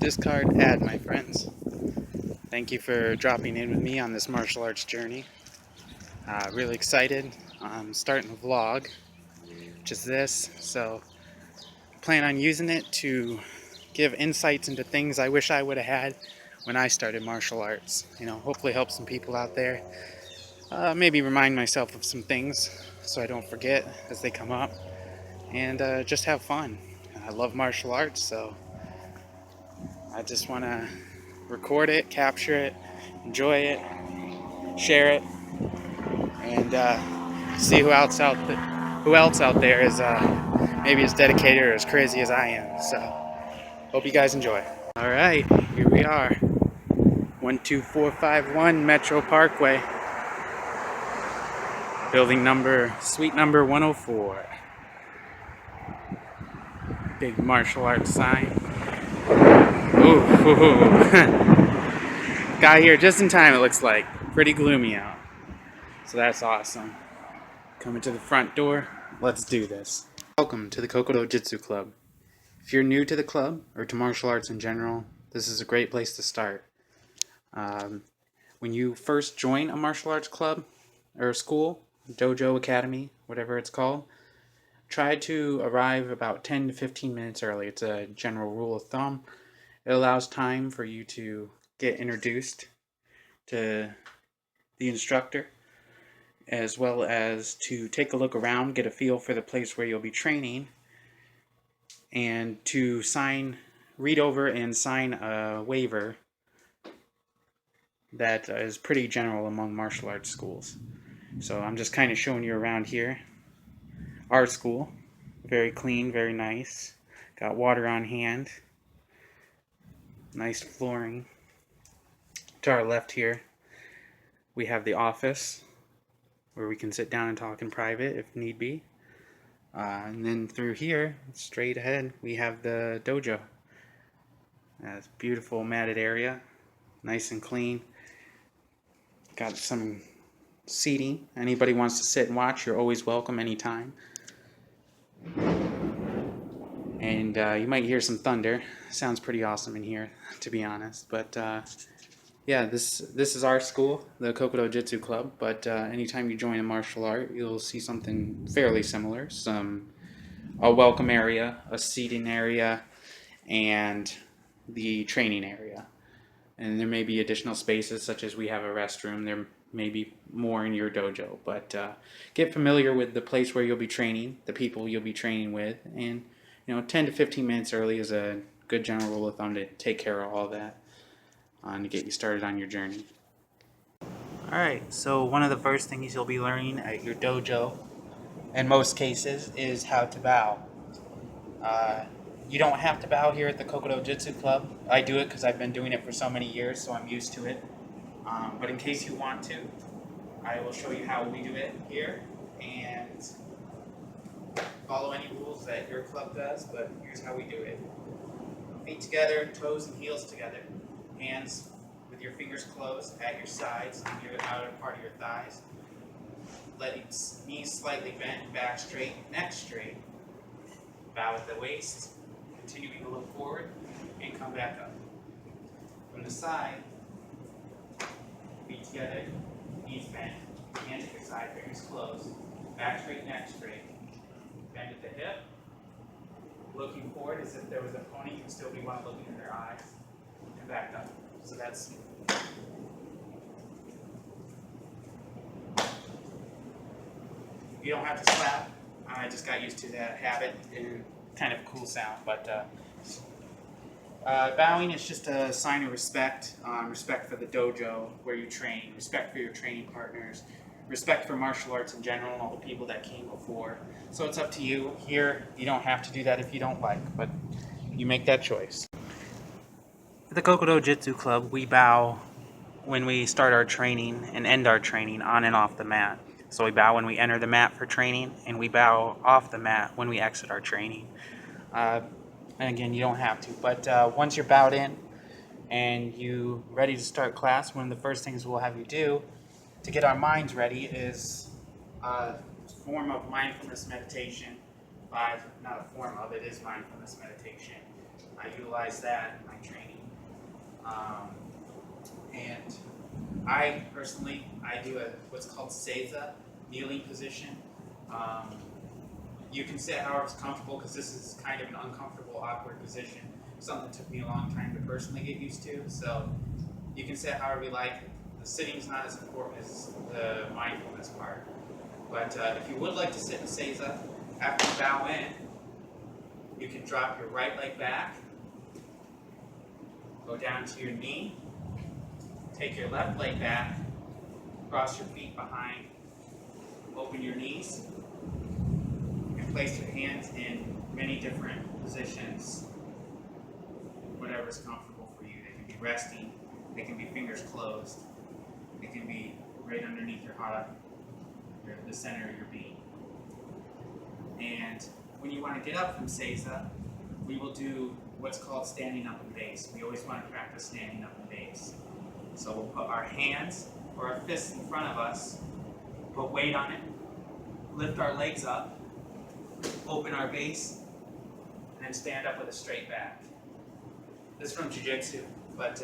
discard, add my friends. Thank you for dropping in with me on this martial arts journey. Really excited. I'm starting a vlog, which is this. So I plan on using it to give insights into things I wish I would have had when I started martial arts. Hopefully help some people out there. Maybe remind myself of some things so I don't forget as they come up. And just have fun. I love martial arts, so I just want to record it, capture it, enjoy it, share it, and see who else out there is maybe as dedicated or as crazy as I am. So hope you guys enjoy. All right, here we are, 12451 Metro Parkway, suite number 104. Big martial arts sign. Ooh. Got here just in time, it looks like. Pretty gloomy out. So that's awesome. Coming to the front door, let's do this. Welcome to the Kokoro-Jitsu Club. If you're new to the club, or to martial arts in general, this is a great place to start. When you first join a martial arts club, or a school, dojo, academy, whatever it's called, try to arrive about 10 to 15 minutes early. It's a general rule of thumb. It allows time for you to get introduced to the instructor, as well as to take a look around, get a feel for the place where you'll be training, and to read over and sign a waiver that is pretty general among martial arts schools. So I'm just kind of showing you around here. Our school, very clean, very nice. Got water on hand. Nice flooring. To our left here, we have the office where we can sit down and talk in private if need be. And then through here, straight ahead, we have the dojo. It's a beautiful matted area, nice and clean. Got some seating. Anybody wants to sit and watch, you're always welcome anytime. And you might hear some thunder. Sounds pretty awesome in here, to be honest. But yeah, this is our school, the Kokoro-Jitsu Club. But anytime you join a martial art, you'll see something fairly similar. A welcome area, a seating area, and the training area. And there may be additional spaces, such as we have a restroom. There may be more in your dojo. But get familiar with the place where you'll be training, the people you'll be training with, and 10 to 15 minutes early is a good general rule of thumb to take care of all that and to get you started on your journey. Alright, so one of the first things you'll be learning at your dojo, in most cases, is how to bow. You don't have to bow here at the Kokoro-Jitsu Club. I do it because I've been doing it for so many years, so I'm used to it. But in case you want to, I will show you how we do it here, and follow any rules that your club does, but here's how we do it. Feet together, toes and heels together. Hands with your fingers closed at your sides, and your outer part of your thighs. Letting knees slightly bent, back straight, neck straight. Bow at the waist, continuing to look forward, and come back up. From the side, feet together, knees bent, hands at your side, fingers closed, back straight, neck straight. Bend at the hip, looking forward as if there was a pony, you can still be one looking in their eyes, and back up. So that's you don't have to slap. I just got used to that habit and kind of a cool sound. But bowing is just a sign of respect, respect for the dojo where you train, respect for your training partners, respect for martial arts in general and all the people that came before. So it's up to you. Here, you don't have to do that if you don't like, but you make that choice. At the Kokoro-Jitsu Club, we bow when we start our training and end our training on and off the mat. So we bow when we enter the mat for training, and we bow off the mat when we exit our training. And again, you don't have to, but once you're bowed in and you ready to start class, one of the first things we'll have you do to get our minds ready is a form of mindfulness meditation. Not a form of, it is mindfulness meditation. I utilize that in my training. Um, and I personally, I do what's called seiza, kneeling position. Um, you can sit however it's comfortable because this is kind of an uncomfortable, awkward position. Something that took me a long time to personally get used to. So you can sit however you like. The sitting's not as important as the mindfulness part. But if you would like to sit in seiza, after you bow in, you can drop your right leg back, go down to your knee, take your left leg back, cross your feet behind, open your knees, and place your hands in many different positions, whatever's comfortable for you. They can be resting, they can be fingers closed, they can be right underneath your heart, the center of your being. And when you want to get up from seiza, we will do what's called standing up in base. We always want to practice standing up in base. So we'll put our hands or our fists in front of us, put weight on it, lift our legs up, open our base, and then stand up with a straight back. This is from jiu-jitsu, but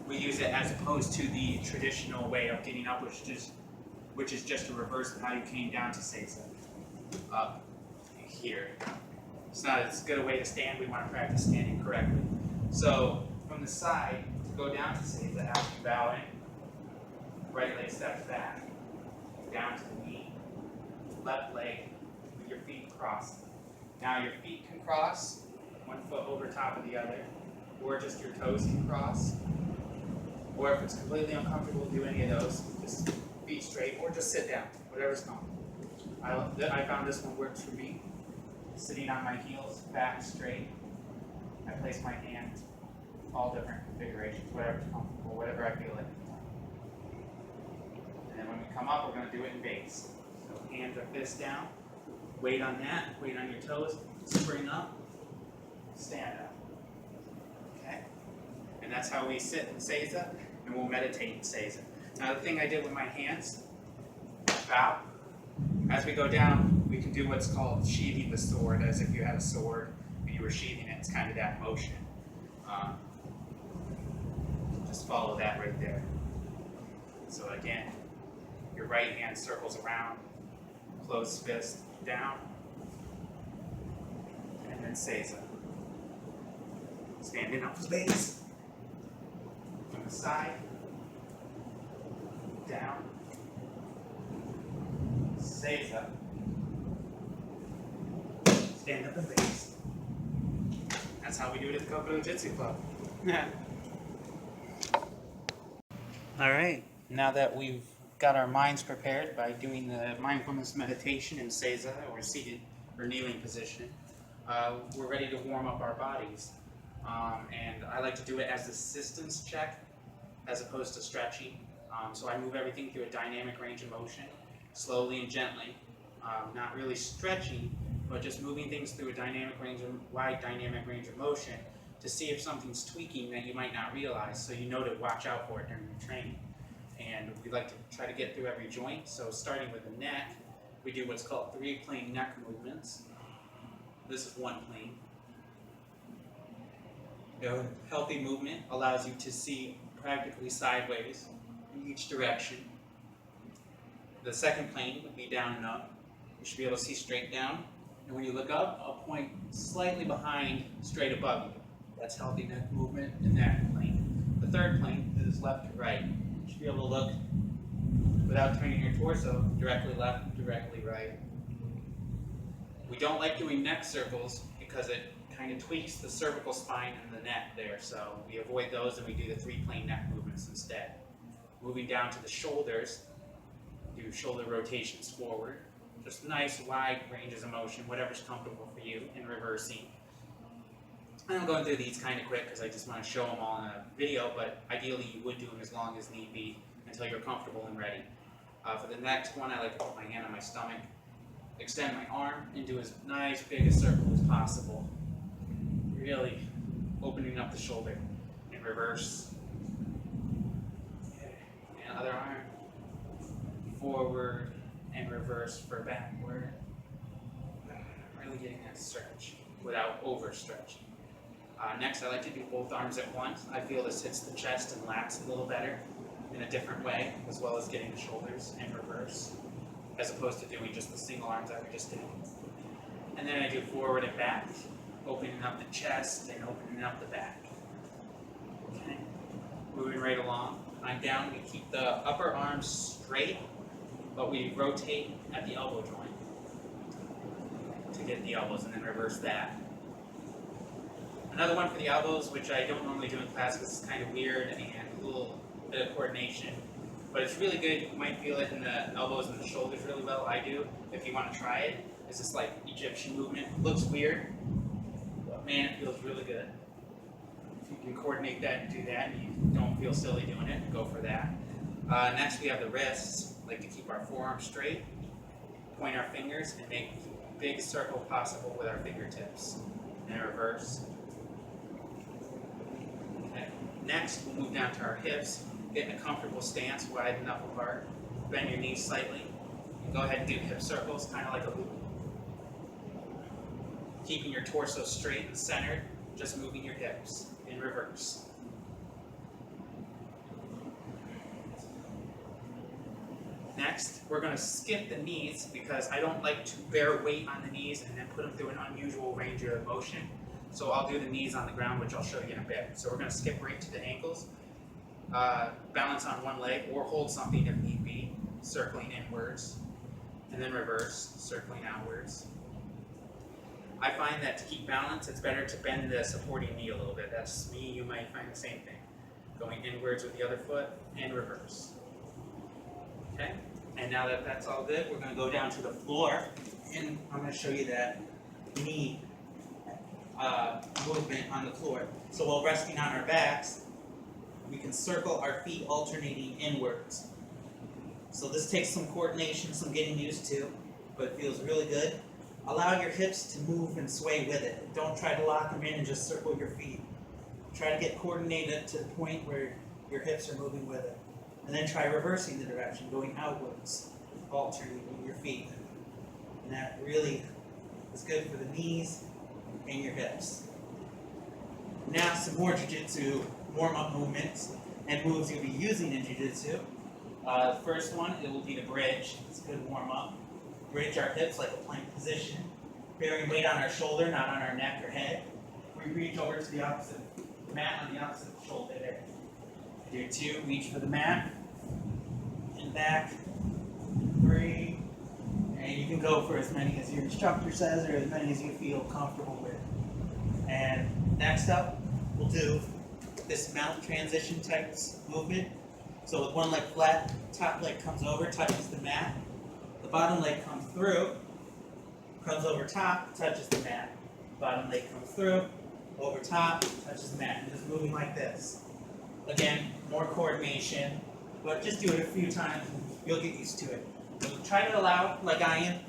we use it as opposed to the traditional way of getting up, which is just a reverse of how you came down to seiza. Up here. It's not as good a way to stand. We want to practice standing correctly. So from the side, to go down to seiza, after you bow in, right leg steps back, down to the knee, left leg with your feet crossed. Now your feet can cross, one foot over top of the other, or just your toes can cross. Or if it's completely uncomfortable to do any of those, just feet straight, or just sit down, whatever's comfortable. I found this one works for me. Sitting on my heels, back straight. I place my hands, all different configurations, whatever's comfortable, whatever I feel like. And then when we come up, we're going to do it in base. So hands or fists down, weight on that, weight on your toes, spring up, stand up. Okay? And that's how we sit in seiza, and we'll meditate in seiza. Now the thing I did with my hands, bow. As we go down, we can do what's called sheathing the sword, as if you had a sword and you were sheathing it. It's kind of that motion. Just follow that right there. So again, your right hand circles around, closed fist down, and then seiza. Standing up to base. From the side, down, seiza, stand up in base. That's how we do it at the Kokoro-Jitsu Club. Alright, now that we've got our minds prepared by doing the mindfulness meditation in seiza, or seated or kneeling position, we're ready to warm up our bodies. And I like to do it as a systems check as opposed to stretching. So I move everything through a dynamic range of motion, slowly and gently, not really stretching, but just moving things through a wide dynamic range of motion to see if something's tweaking that you might not realize, so you know to watch out for it during your training. And we like to try to get through every joint. So starting with the neck, we do what's called 3-plane neck movements. This is 1 plane. A healthy movement allows you to see practically sideways in each direction. The second plane would be down and up. You should be able to see straight down. And when you look up, I'll point slightly behind, straight above you. That's healthy neck movement in that plane. The third plane is left to right. You should be able to look without turning your torso, directly left, directly right. We don't like doing neck circles because it kind of tweaks the cervical spine and the neck there, so we avoid those and we do the 3-plane neck movements instead. Moving down to the shoulders, do shoulder rotations forward. Just nice wide ranges of motion, whatever's comfortable for you, and reversing. I'm going through these kind of quick because I just want to show them all in a video, but ideally you would do them as long as need be until you're comfortable and ready. For the next one, I like to put my hand on my stomach, extend my arm, and do as nice big a circle as possible. Really opening up the shoulder and reverse. And other arm, forward and reverse for backward. Really getting that stretch without overstretching. Next, I like to do both arms at once. I feel this hits the chest and lats a little better in a different way, as well as getting the shoulders in reverse, as opposed to doing just the single arms that we just did. And then I do forward and back, opening up the chest and opening up the back. Okay, moving right along. I'm down, we keep the upper arms straight, but we rotate at the elbow joint to get the elbows, and then reverse that. Another one for the elbows, which I don't normally do in class because it's kind of weird and a little bit of coordination, but it's really good. You might feel it in the elbows and the shoulders really well. I do. If you want to try it, it's just like Egyptian movement. It looks weird, but man, it feels really good. If you can coordinate that and do that, and you don't feel silly doing it, go for that. Next, we have the wrists. I like to keep our forearms straight, point our fingers, and make a big circle possible with our fingertips. And reverse. Okay. Next, we'll move down to our hips. Get in a comfortable stance, wide enough apart. Bend your knees slightly. And go ahead and do hip circles, kind of like a loop. Keeping your torso straight and centered, just moving your hips in reverse. Next, we're going to skip the knees because I don't like to bear weight on the knees and then put them through an unusual range of motion. So I'll do the knees on the ground, which I'll show you in a bit. So we're going to skip right to the ankles. Balance on one leg or hold something if need be, circling inwards, and then reverse, circling outwards. I find that to keep balance, it's better to bend the supporting knee a little bit. That's me, you might find the same thing. Going inwards with the other foot and reverse. Okay, and now that that's all good, we're going to go down to the floor, and I'm going to show you that knee movement on the floor. So while resting on our backs, we can circle our feet alternating inwards. So this takes some coordination, some getting used to, but it feels really good. Allow your hips to move and sway with it. Don't try to lock them in and just circle your feet. Try to get coordinated to the point where your hips are moving with it. And then try reversing the direction, going outwards, alternating your feet. And that really is good for the knees and your hips. Now some more jiu-jitsu warm-up movements and moves you'll be using in jiu-jitsu. The first one, it will be the bridge. It's a good warm-up. Bridge our hips like a plank position, bearing weight on our shoulder, not on our neck or head. We reach over to the opposite mat on the opposite shoulder there. Do 2, reach for the mat, and back, 3, and you can go for as many as your instructor says or as many as you feel comfortable with. And next up, we'll do this mount transition type movement. So with one leg flat, top leg comes over, touches the mat. The bottom leg comes through, comes over top, touches the mat. Bottom leg comes through, over top, touches the mat. And just moving like this. Again, more coordination, but just do it a few times and you'll get used to it. So try to allow, like I am,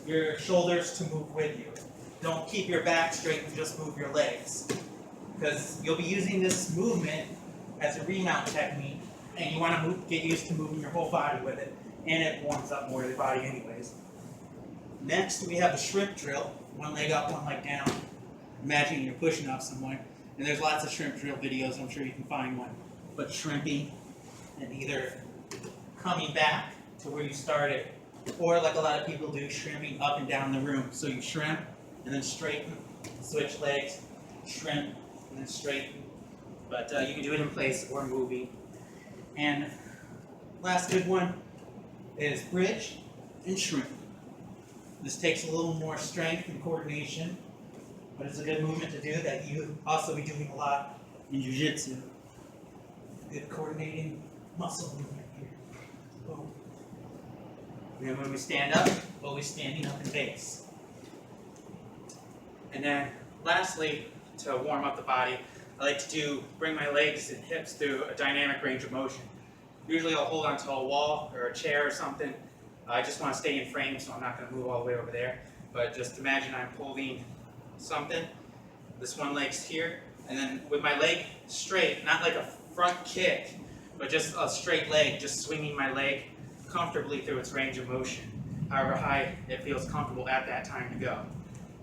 your shoulders to move with you. Don't keep your back straight and just move your legs. Because you'll be using this movement as a remount technique, and you want to get used to moving your whole body with it, and it warms up more of the body anyways. Next, we have a shrimp drill. One leg up, one leg down. Imagine you're pushing up someone, and there's lots of shrimp drill videos, I'm sure you can find one. But shrimping, and either coming back to where you started, or like a lot of people do, shrimping up and down the room. So you shrimp, and then straighten, switch legs, shrimp, and then straighten. But you can do it in place or moving. And last good one is bridge and shrimp. This takes a little more strength and coordination, but it's a good movement to do that you also be doing a lot in jiu-jitsu. Good coordinating muscle movement here. Boom. And then when we stand up, always standing up in base. And then lastly, to warm up the body, I like to bring my legs and hips through a dynamic range of motion. Usually I'll hold onto a wall or a chair or something. I just want to stay in frame, so I'm not going to move all the way over there. But just imagine I'm holding something. This one leg's here, and then with my leg straight, not like a front kick, but just a straight leg, just swinging my leg comfortably through its range of motion, however high it feels comfortable at that time to go.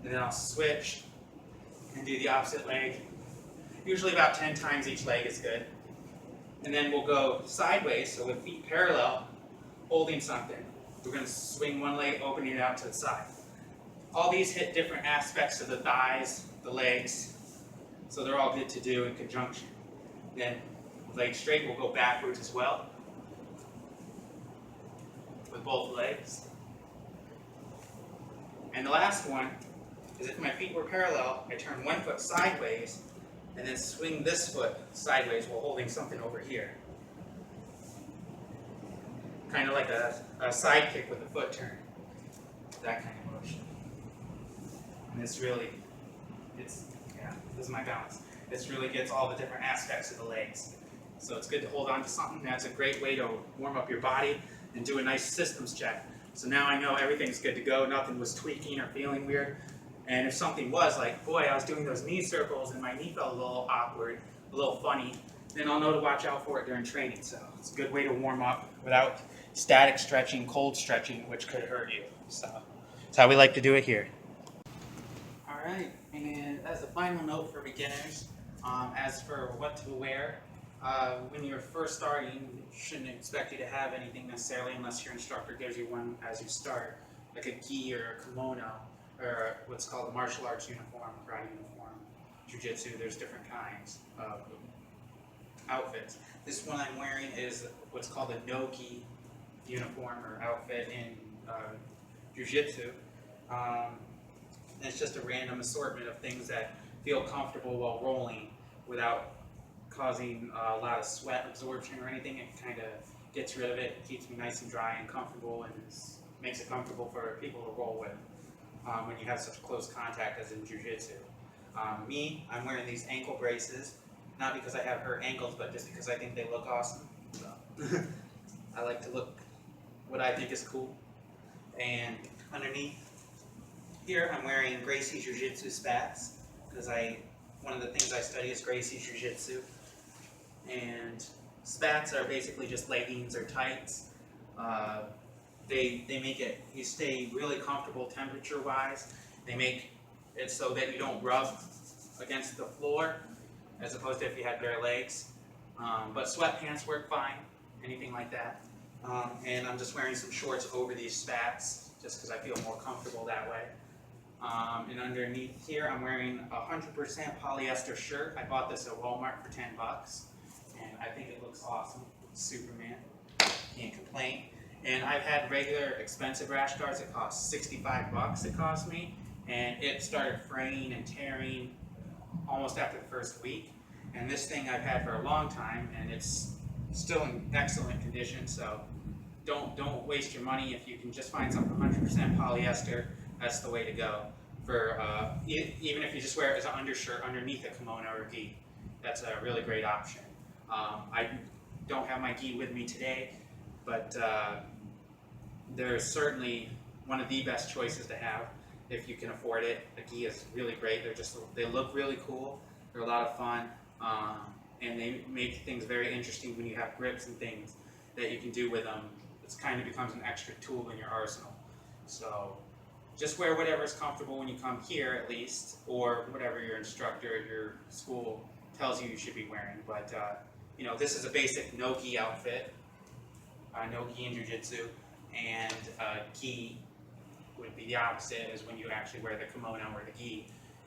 And then I'll switch and do the opposite leg Usually about 10 times each leg is good. And then we'll go sideways, so with feet parallel, holding something. We're going to swing one leg, opening it out to the side. All these hit different aspects of the thighs, the legs, so they're all good to do in conjunction. Then, leg straight, we'll go backwards as well, with both legs. And the last one is if my feet were parallel, I turn one foot sideways, and then swing this foot sideways while holding something over here. Kind of like a side kick with a foot turn. That kind of motion. And this really, this is my balance. This really gets all the different aspects of the legs. So it's good to hold on to something. That's a great way to warm up your body and do a nice systems check. So now I know everything's good to go, nothing was tweaking or feeling weird. And if something was like, boy, I was doing those knee circles and my knee felt a little awkward, a little funny, then I'll know to watch out for it during training. So it's a good way to warm up without static stretching, cold stretching, which could hurt you. So that's how we like to do it here. All right, and as a final note for beginners, as for what to wear, when you're first starting, you shouldn't expect you to have anything necessarily unless your instructor gives you one as you start, like a gi or a kimono, or what's called a martial arts uniform, karate uniform, jiu-jitsu. There's different kinds of outfits. This one I'm wearing is what's called a no-gi uniform or outfit in jiu-jitsu. And it's just a random assortment of things that feel comfortable while rolling without causing a lot of sweat absorption or anything. It kind of gets rid of it. It keeps me nice and dry and comfortable, and makes it comfortable for people to roll with when you have such close contact as in jiu-jitsu. Me, I'm wearing these ankle braces, not because I have hurt ankles, but just because I think they look awesome. So I like to look what I think is cool. And underneath here, I'm wearing Gracie Jiu-Jitsu spats, because one of the things I study is Gracie Jiu-Jitsu. And spats are basically just leggings or tights. They make it, you stay really comfortable temperature-wise. They make it so that you don't rub against the floor, as opposed to if you had bare legs. But sweatpants work fine, anything like that. And I'm just wearing some shorts over these spats, just because I feel more comfortable that way. And underneath here, I'm wearing a 100% polyester shirt. I bought this at Walmart for 10 bucks, and I think it looks awesome. Superman, can't complain. And I've had regular expensive rash guards that cost 65 bucks it cost me, and it started fraying and tearing almost after the first week. And this thing I've had for a long time, and it's still in excellent condition, so don't waste your money. If you can just find something 100% polyester, that's the way to go. For even if you just wear it as an undershirt underneath a kimono or gi, that's a really great option. I don't have my gi with me today, but they're certainly one of the best choices to have if you can afford it. The gi is really great. They look really cool. They're a lot of fun, and they make things very interesting when you have grips and things that you can do with them. It kind of becomes an extra tool in your arsenal. So just wear whatever is comfortable when you come here, at least, or whatever your instructor at your school tells you should be wearing. But this is a basic no-gi outfit, no-gi in jiu-jitsu, and gi would be the opposite, is when you actually wear the kimono or the gi,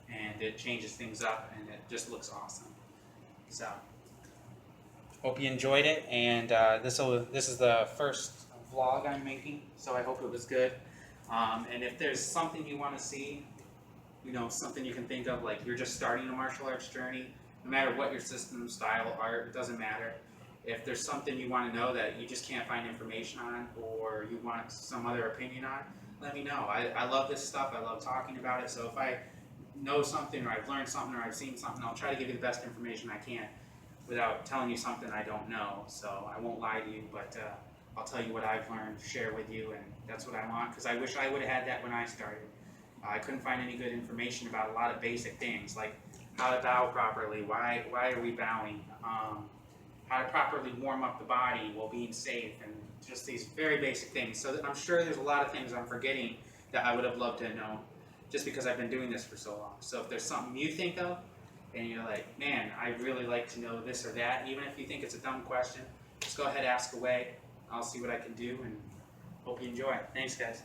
and it changes things up, and it just looks awesome. So, hope you enjoyed it, and this is the first vlog I'm making, so I hope it was good. And if there's something you want to see, something you can think of, like you're just starting a martial arts journey, no matter what your system, style, art, it doesn't matter. If there's something you want to know that you just can't find information on, or you want some other opinion on, let me know. I love this stuff. I love talking about it. So if I know something, or I've learned something, or I've seen something, I'll try to give you the best information I can without telling you something I don't know. So I won't lie to you, but I'll tell you what I've learned, share with you, and that's what I want, because I wish I would have had that when I started. I couldn't find any good information about a lot of basic things, like how to bow properly, why are we bowing, how to properly warm up the body while being safe, and just these very basic things. So I'm sure there's a lot of things I'm forgetting that I would have loved to know, just because I've been doing this for so long. So if there's something you think of and you're like, man, I'd really like to know this or that, even if you think it's a dumb question, just go ahead, ask away. I'll see what I can do, and hope you enjoy. Thanks, guys.